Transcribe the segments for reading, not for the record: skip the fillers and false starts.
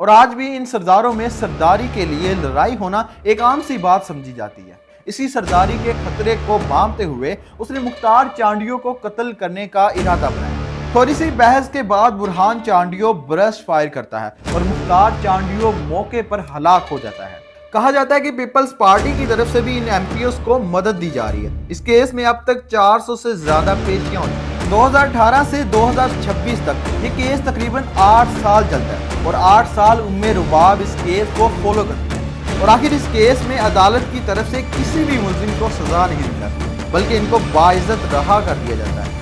اور آج بھی ان سرداروں میں سرداری کے لیے لڑائی ہونا ایک عام سی بات سمجھی جاتی ہے۔ اسی سرداری کے خطرے کو بامتے ہوئے اس نے مختار چانڈیو کو قتل کرنے کا ارادہ بنایا۔ تھوڑی سی بحث کے بعد برہان چانڈیو برسٹ فائر کرتا ہے اور مختار چانڈیو موقع پر ہلاک ہو جاتا ہے۔ کہا جاتا ہے کہ پیپلز پارٹی کی طرف سے بھی ان ایم پی اوز کو مدد دی جا رہی ہے۔ اس کیس میں اب تک 400 سے زیادہ پیشیاں ہوئی ہیں۔ 2018 سے 2026 تک یہ کیس تقریباً 8 سال چلتا ہے اور 8 سال رباب اس کیس کو فالو کرتی ہے اور آخر اس کیس میں عدالت کی طرف سے کسی بھی ملزم کو سزا نہیں دی جاتی بلکہ ان کو باعزت رہا کر دیا جاتا ہے۔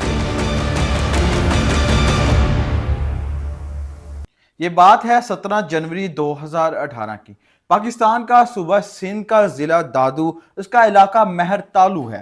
یہ بات ہے 17 جنوری 2018 کی۔ پاکستان کا صوبہ سندھ کا ضلع دادو، اس کا علاقہ مہر تالو ہے،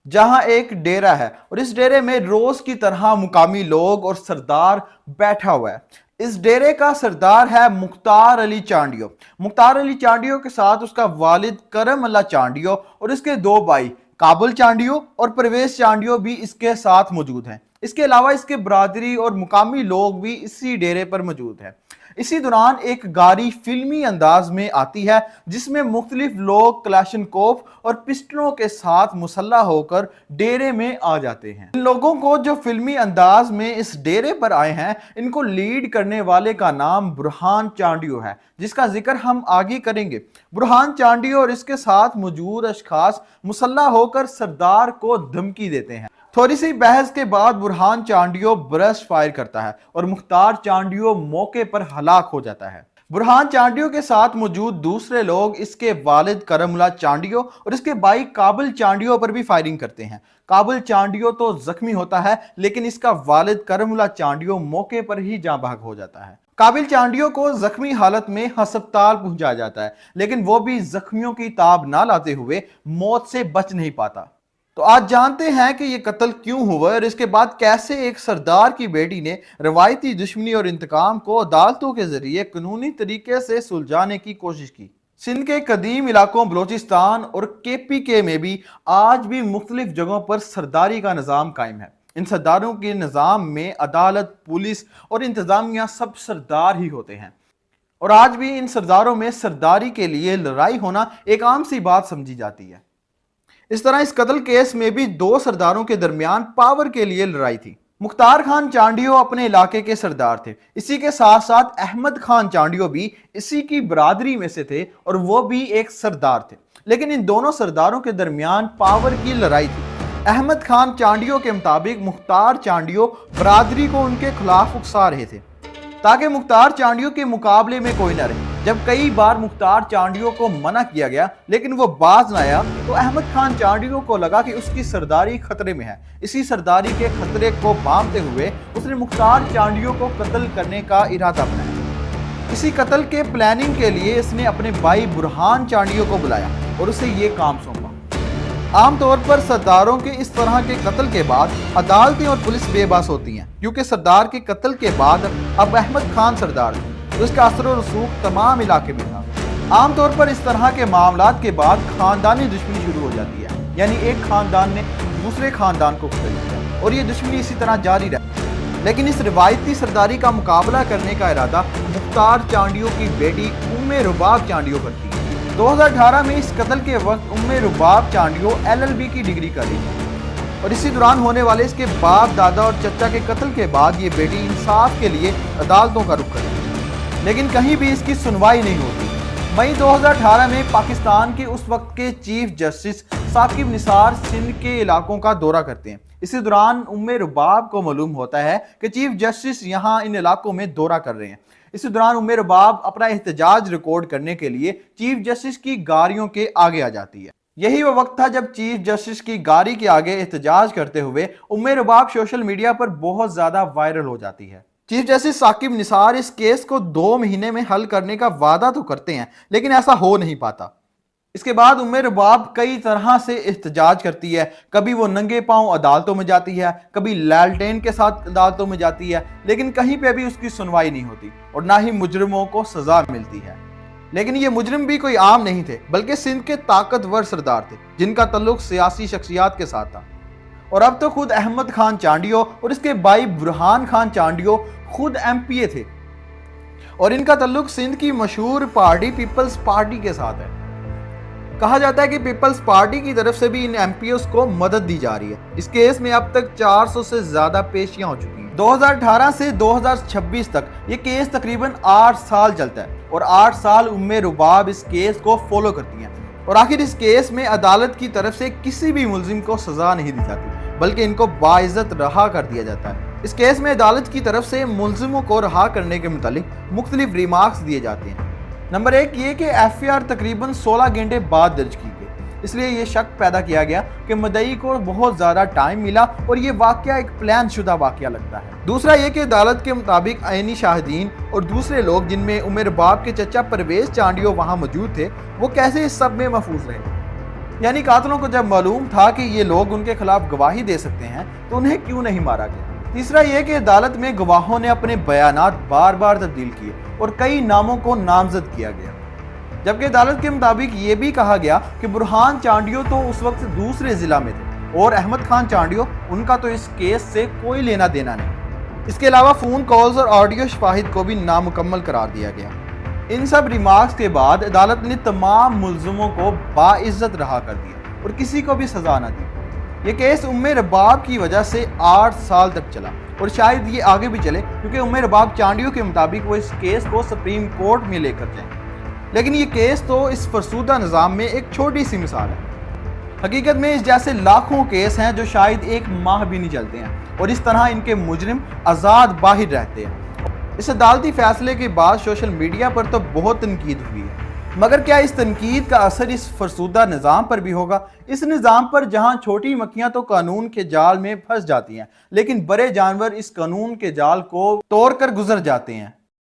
جہاں ایک ڈیرہ ہے اور اس ڈیرے میں روز کی طرح مقامی لوگ اور سردار بیٹھا ہوا ہے۔ اس ڈیرے کا سردار ہے مختار علی چانڈیو۔ مختار علی چانڈیو کے ساتھ اس کا والد کرم اللہ چانڈیو اور اس کے 2 بھائی کابل چانڈیو اور پرویز چانڈیو بھی اس کے ساتھ موجود ہیں۔ اس کے علاوہ اس کے برادری اور مقامی لوگ بھی اسی ڈیرے پر موجود ہیں۔ اسی دوران ایک گاڑی فلمی انداز میں آتی ہے جس میں مختلف لوگ کلاشنکوف اور پسٹلوں کے ساتھ مسلح ہو کر ڈیرے میں آ جاتے ہیں۔ ان لوگوں کو جو فلمی انداز میں اس ڈیرے پر آئے ہیں، ان کو لیڈ کرنے والے کا نام برہان چانڈیو ہے، جس کا ذکر ہم آگے کریں گے۔ برہان چانڈیو اور اس کے ساتھ موجود اشخاص مسلح ہو کر سردار کو دھمکی دیتے ہیں۔ تھوڑی سی بحث کے بعد برہان چانڈیو برسٹ فائر کرتا ہے اور مختار چانڈیو موقع پر ہلاک ہو جاتا ہے۔ برہان چانڈیو کے ساتھ موجود دوسرے لوگ اس کے والد کرم اللہ چانڈیو اور اس کے بھائی کابل چانڈیو پر بھی فائرنگ کرتے ہیں۔ کابل چانڈیو تو زخمی ہوتا ہے لیکن اس کا والد کرم اللہ چانڈیو موقع پر ہی جاں بحق ہو جاتا ہے۔ کابل چانڈیو کو زخمی حالت میں ہسپتال پہنچایا جاتا ہے لیکن وہ بھی زخمیوں کی تاب نہ لاتے ہوئے موت سے بچ نہیں پاتا۔ تو آج جانتے ہیں کہ یہ قتل کیوں ہوا اور اس کے بعد کیسے ایک سردار کی بیٹی نے روایتی دشمنی اور انتقام کو عدالتوں کے ذریعے قانونی طریقے سے سلجھانے کی کوشش کی۔ سندھ کے قدیم علاقوں بلوچستان اور کے پی کے میں بھی آج بھی مختلف جگہوں پر سرداری کا نظام قائم ہے۔ ان سرداروں کے نظام میں عدالت، پولیس اور انتظامیہ سب سردار ہی ہوتے ہیں اور آج بھی ان سرداروں میں سرداری کے لیے لڑائی ہونا ایک عام سی بات سمجھی جاتی ہے۔ اس طرح اس قتل کیس میں بھی 2 سرداروں کے درمیان پاور کے لیے لڑائی تھی۔ مختار خان چانڈیو اپنے علاقے کے سردار تھے، اسی کے ساتھ ساتھ احمد خان چانڈیو بھی اسی کی برادری میں سے تھے اور وہ بھی ایک سردار تھے، لیکن ان دونوں سرداروں کے درمیان پاور کی لڑائی تھی۔ احمد خان چانڈیو کے مطابق مختار چانڈیو برادری کو ان کے خلاف اکسا رہے تھے تاکہ مختار چانڈیو کے مقابلے میں کوئی نہ رہے۔ جب کئی بار مختار چانڈیو کو منع کیا گیا لیکن وہ باز نہ آیا تو احمد خان چانڈیو کو لگا کہ اس کی سرداری خطرے میں ہے۔ اسی سرداری کے خطرے کو بامتے ہوئے اس نے مختار چانڈیو کو قتل کرنے کا ارادہ بنایا۔ اسی قتل کے پلاننگ کے لیے اس نے اپنے بھائی برہان چانڈیو کو بلایا اور اسے یہ کام سونپا۔ عام طور پر سرداروں کے اس طرح کے قتل کے بعد عدالتیں اور پولیس بے بس ہوتی ہیں، کیونکہ سردار کے قتل کے بعد اب احمد خان سردار تھے تو اس کا اثر و رسوخ تمام علاقے میں تھا۔ عام طور پر اس طرح کے معاملات کے بعد خاندانی دشمنی شروع ہو جاتی ہے، یعنی ایک خاندان نے دوسرے خاندان کو قتل کیا اور یہ دشمنی اسی طرح جاری رہی۔ لیکن اس روایتی سرداری کا مقابلہ کرنے کا ارادہ مختار چانڈیو کی بیٹی رباب چانڈیو کرتی ہے۔ 2018 میں اس قتل کے وقت رباب چانڈیو LLB کی ڈگری کر رہی تھی اور اسی دوران ہونے والے اس کے باپ، دادا اور چچا کے قتل کے بعد یہ بیٹی انصاف کے لیے عدالتوں کا رخ کرتی ہے لیکن کہیں بھی اس کی سنوائی نہیں ہوتی۔ مئی 2018 میں پاکستان کے اس وقت کے چیف جسٹس ثاقب نثار سندھ کے علاقوں کا دورہ کرتے ہیں۔ اسی دوران رباب کو معلوم ہوتا ہے کہ چیف جسٹس یہاں ان علاقوں میں دورہ کر رہے ہیں۔ اسی دوران رباب اپنا احتجاج ریکارڈ کرنے کے لیے چیف جسٹس کی گاڑیوں کے آگے آ جاتی ہے۔ یہی وہ وقت تھا جب چیف جسٹس کی گاڑی کے آگے احتجاج کرتے ہوئے رباب سوشل میڈیا پر بہت زیادہ وائرل ہو جاتی ہے۔ چیف جسٹس ثاقب نثار اس کیس کو 2 مہینے میں حل کرنے کا وعدہ تو کرتے ہیں لیکن ایسا ہو نہیں پاتا۔ اس کے بعد رباب کئی طرح سے احتجاج کرتی ہے، کبھی وہ ننگے پاؤں عدالتوں میں جاتی ہے، کبھی لالٹین کے ساتھ عدالتوں میں جاتی ہے، لیکن کہیں پہ بھی اس کی سنوائی نہیں ہوتی اور نہ ہی مجرموں کو سزا ملتی ہے۔ لیکن یہ مجرم بھی کوئی عام نہیں تھے بلکہ سندھ کے طاقتور سردار تھے جن کا تعلق سیاسی شخصیات کے ساتھ تھا اور اب تو خود احمد خان چانڈیو اور اس کے بھائی برہان خان چانڈیو خود MP تھے اور ان کا تعلق سندھ کی مشہور پارٹی پیپلز پارٹی کے ساتھ ہے۔ کہا جاتا ہے کہ پیپلز پارٹی کی طرف سے بھی ان ایم پی اوز کو مدد دی جا رہی ہے۔ اس کیس میں اب تک 400 سے زیادہ پیشیاں ہو چکی ہیں۔ 2018 سے 2026 تک یہ کیس تقریباً 8 سال چلتا ہے اور 8 سال رباب اس کیس کو فالو کرتی ہیں اور آخر اس کیس میں عدالت کی طرف سے کسی بھی ملزم کو سزا نہیں دی جاتی بلکہ ان کو باعزت رہا کر دیا جاتا ہے۔ اس کیس میں عدالت کی طرف سے ملزموں کو رہا کرنے کے متعلق مختلف ریمارکس دیے جاتے ہیں۔ نمبر 1 یہ کہ ایف آئی آر تقریباً 16 گھنٹے بعد درج کی گئی، اس لیے یہ شک پیدا کیا گیا کہ مدعی کو بہت زیادہ ٹائم ملا اور یہ واقعہ ایک پلان شدہ واقعہ لگتا ہے۔ دوسرا یہ کہ عدالت کے مطابق عینی شاہدین اور دوسرے لوگ جن میں رباب کے چچا پرویز چانڈیو وہاں موجود تھے وہ کیسے اس سب میں محفوظ رہے؟ یعنی قاتلوں کو جب معلوم تھا کہ یہ لوگ ان کے خلاف گواہی دے سکتے ہیں تو انہیں کیوں نہیں مارا گیا؟ تیسرا یہ کہ عدالت میں گواہوں نے اپنے بیانات بار بار تبدیل کیے اور کئی ناموں کو نامزد کیا گیا، جبکہ عدالت کے مطابق یہ بھی کہا گیا کہ برہان چانڈیو تو اس وقت دوسرے ضلع میں تھے اور احمد خان چانڈیو ان کا تو اس کیس سے کوئی لینا دینا نہیں۔ اس کے علاوہ فون کالز اور آڈیو شواہد کو بھی نامکمل قرار دیا گیا۔ ان سب ریمارکس کے بعد عدالت نے تمام ملزموں کو باعزت رہا کر دیا اور کسی کو بھی سزا نہ دی۔ یہ کیس رباب کی وجہ سے 8 سال تک چلا اور شاید یہ آگے بھی چلے کیونکہ رباب چانڈیو کے مطابق وہ اس کیس کو سپریم کورٹ میں لے کر جائیں۔ لیکن یہ کیس تو اس فرسودہ نظام میں ایک چھوٹی سی مثال ہے۔ حقیقت میں اس جیسے لاکھوں کیس ہیں جو شاید 1 ماہ بھی نہیں چلتے ہیں اور اس طرح ان کے مجرم آزاد باہر رہتے ہیں۔ اس عدالتی فیصلے کے بعد سوشل میڈیا پر تو بہت تنقید ہوئی ہے، مگر کیا اس تنقید کا اثر اس فرسودہ نظام پر بھی ہوگا؟ اس نظام پر جہاں چھوٹی مکھیاں تو قانون کے جال میں پھنس جاتی ہیں لیکن بڑے جانور اس قانون کے جال کو توڑ کر گزر جاتے ہیں۔